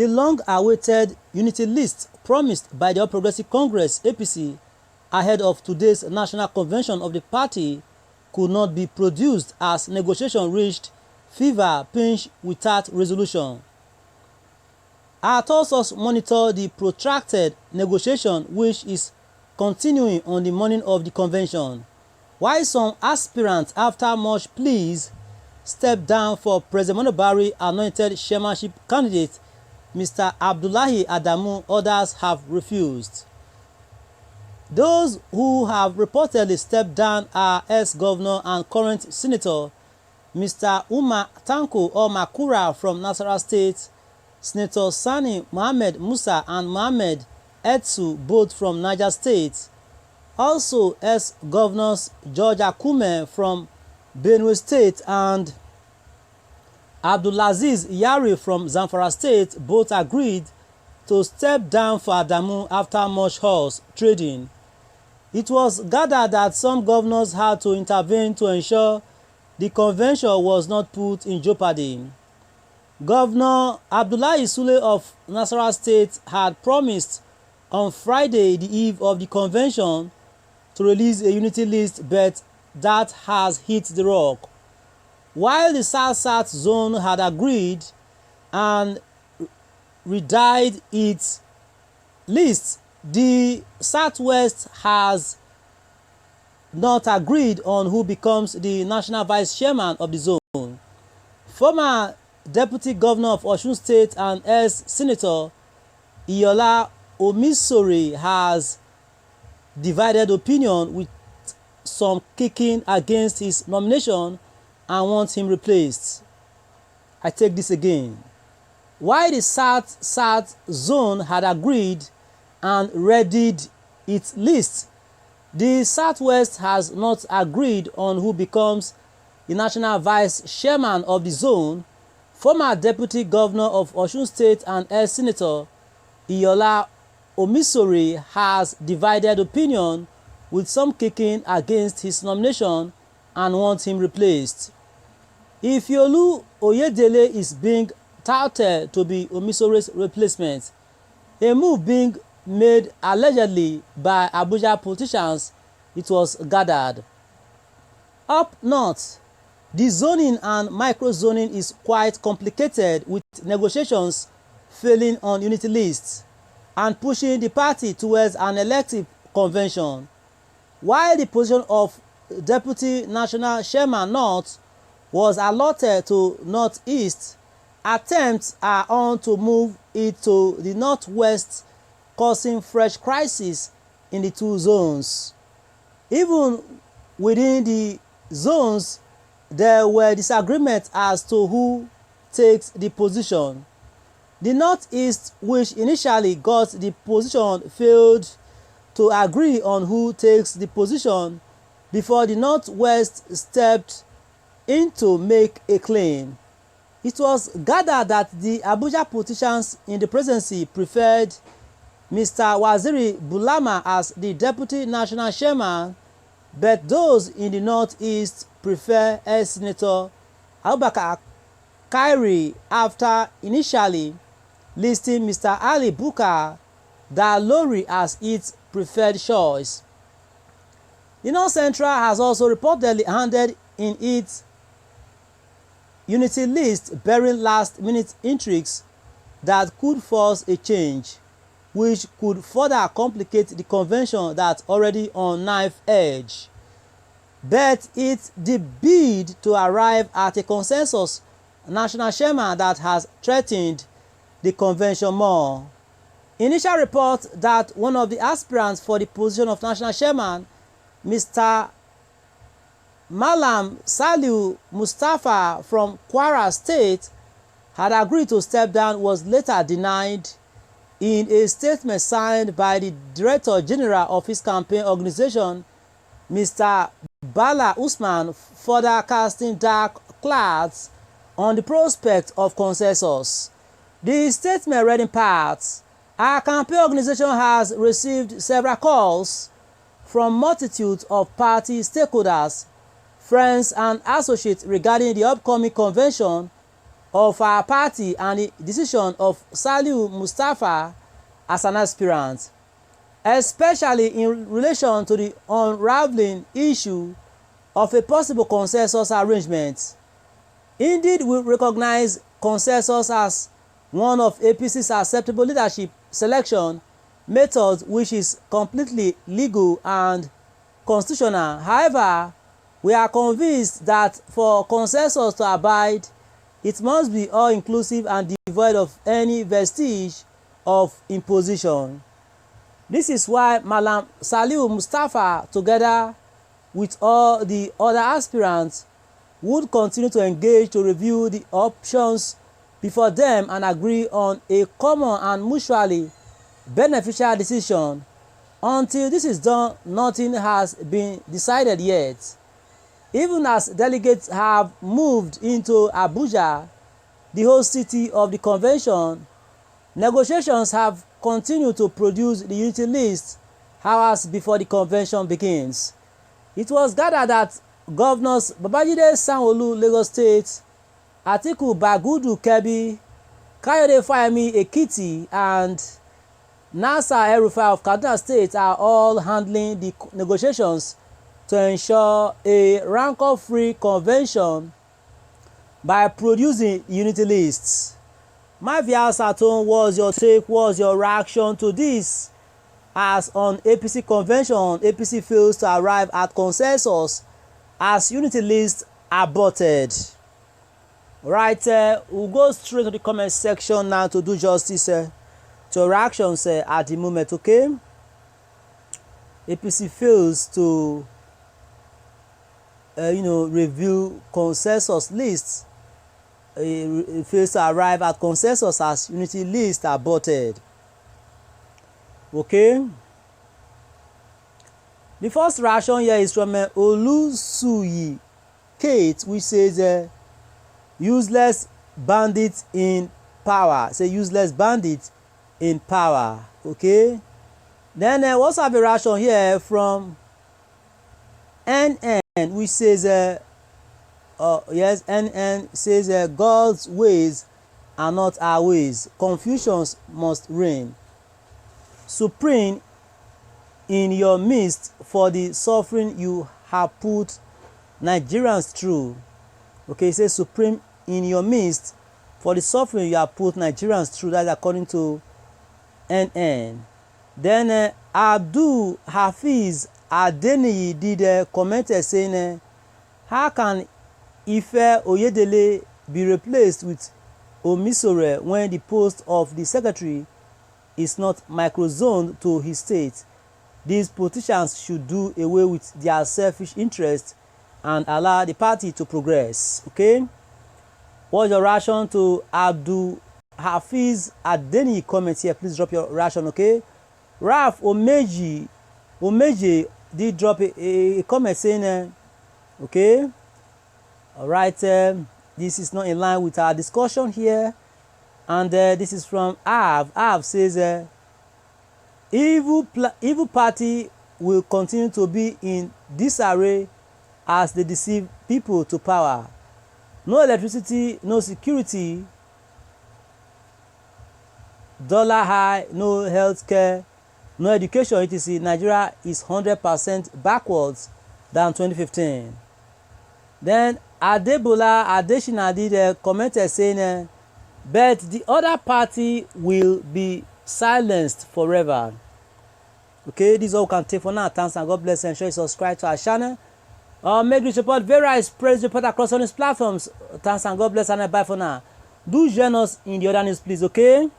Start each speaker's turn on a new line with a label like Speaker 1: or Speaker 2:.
Speaker 1: The long-awaited unity list promised by the All Progressive Congress (APC) ahead of today's national convention of the party could not be produced as negotiations reached fever pitch without resolution. Our sources monitor the protracted negotiation which is continuing on the morning of the convention, while some aspirants, after much pleas, stepped down for President Muhammadu Buhari anointed chairmanship candidate Mr. Abdullahi Adamu. Others have refused. Those who have reportedly stepped down are ex-governor and current senator Mr. Umar Tanko or Makura from Nasarawa State, Senator Sani Mohammed Musa and Mohammed Etsu, both from Niger State. Also ex-governors George Akume from Benue State and Abdulaziz Yari from Zamfara State both agreed to step down for Adamu after much horse trading. It was gathered that some governors had to intervene to ensure the convention was not put in jeopardy. Governor Abdullahi Sule of Nasarawa State had promised on Friday, the eve of the convention, to release a unity list, but that has hit the rock. While the South-South zone had agreed and redired its list, the Southwest has not agreed on who becomes the national vice chairman of the zone. Former Deputy Governor of Osun State and ex-Senator Iola Omisore has divided opinion, with some kicking against his nomination and want him replaced. I take this again. While the South-South zone had agreed and readied its list, the Southwest has not agreed on who becomes the national vice chairman of the zone. Former Deputy Governor of Osun State and ex-Senator Iola Omisore has divided opinion, with some kicking against his nomination and want him replaced. Ifeolu Oyedele is being touted to be Omisore's replacement, a move being made allegedly by Abuja politicians, it was gathered. Up north, the zoning and micro-zoning is quite complicated, with negotiations failing on unity lists and pushing the party towards an elective convention. While the position of Deputy National Chairman North was allotted to Northeast, attempts are on to move it to the Northwest, causing fresh crisis in the two zones. Even within the zones, there were disagreements as to who takes the position. The Northeast, which initially got the position, failed to agree on who takes the position before the Northwest stepped in to make a claim. It was gathered that the Abuja politicians in the presidency preferred Mr. Waziri Bulama as the Deputy National Chairman, but those in the Northeast prefer ex-Senator Abubakar Kairi after initially listing Mr. Ali Bukar Dalori as its preferred choice. The North Central has also reportedly handed in its unity list, bearing last-minute intrigues that could force a change, which could further complicate the convention that's already on knife edge. But it's the bid to arrive at a consensus national chairman that has threatened the convention more. Initial reports that one of the aspirants for the position of national chairman, Mr. Malam Saliu Mustafa from Kwara State, had agreed to step down, was later denied in a statement signed by the Director General of his campaign organization, Mr. Bala Usman, further casting dark clouds on the prospect of consensus. The statement read in part, "Our campaign organization has received several calls from multitudes of party stakeholders, friends and associates regarding the upcoming convention of our party and the decision of Saliu Mustafa as an aspirant, especially in relation to the unraveling issue of a possible consensus arrangement. Indeed, we recognize consensus as one of APC's acceptable leadership selection methods, which is completely legal and constitutional. However, we are convinced that for consensus to abide, it must be all-inclusive and devoid of any vestige of imposition. This is why Malam Saliu Mustafa, together with all the other aspirants, would continue to engage to review the options before them and agree on a common and mutually beneficial decision. Until this is done, nothing has been decided yet. Even as delegates have moved into Abuja, the host city of the convention, negotiations have continued to produce the unity list hours before the convention begins. It was gathered that Governors Babajide Sanwo-Olu, Lagos State, Atiku Bagudu, Kebbi, Kayode Fayemi, Ekiti, and Nasir El-Rufai of Kaduna State are all handling the negotiations to ensure a rancor-free convention by producing unity lists. My viewers at home, what's your take? What's your reaction to this? As on APC convention, APC fails to arrive at consensus as unity list aborted. Right, we'll go straight to the comment section now to do justice to your reactions at the moment, okay? APC fails to review consensus lists. It fails to arrive at consensus as unity list aborted. Okay. The first reaction here is from Olusuyi Kate, which says useless bandit in power. Say useless bandit in power. Okay. Then we also have a reaction here from NN, which says yes, NN says God's ways are not our ways. Confusion must reign supreme in your midst for the suffering you have put Nigerians through. Okay, it says supreme in your midst for the suffering you have put Nigerians through. That's according to NN. Then Abdul Hafiz Adeniyi did comment saying, how can Ife Oyedele be replaced with Omisore when the post of the secretary is not microzoned to his state? These politicians should do away with their selfish interests and allow the party to progress. Okay? What's your reaction to Abdul Hafiz Adeniyi comment here? Please drop your reaction, okay? Ralph Omeje did drop a comment saying, okay, all right, this is not in line with our discussion here. And this is from Av. Av says, evil party will continue to be in disarray as they deceive people to power. No electricity, no security, dollar high, no healthcare, no education, etc. Nigeria is 100% backwards than 2015. Then Adebola Adeshina did commented saying, but the other party will be silenced forever. Okay, this is all we can take for now. Thanks and God bless, and ensure you subscribe to our channel. Make this report various praise report across all these platforms. Thanks and God bless, and bye for now. Do join us in the other news, please, okay?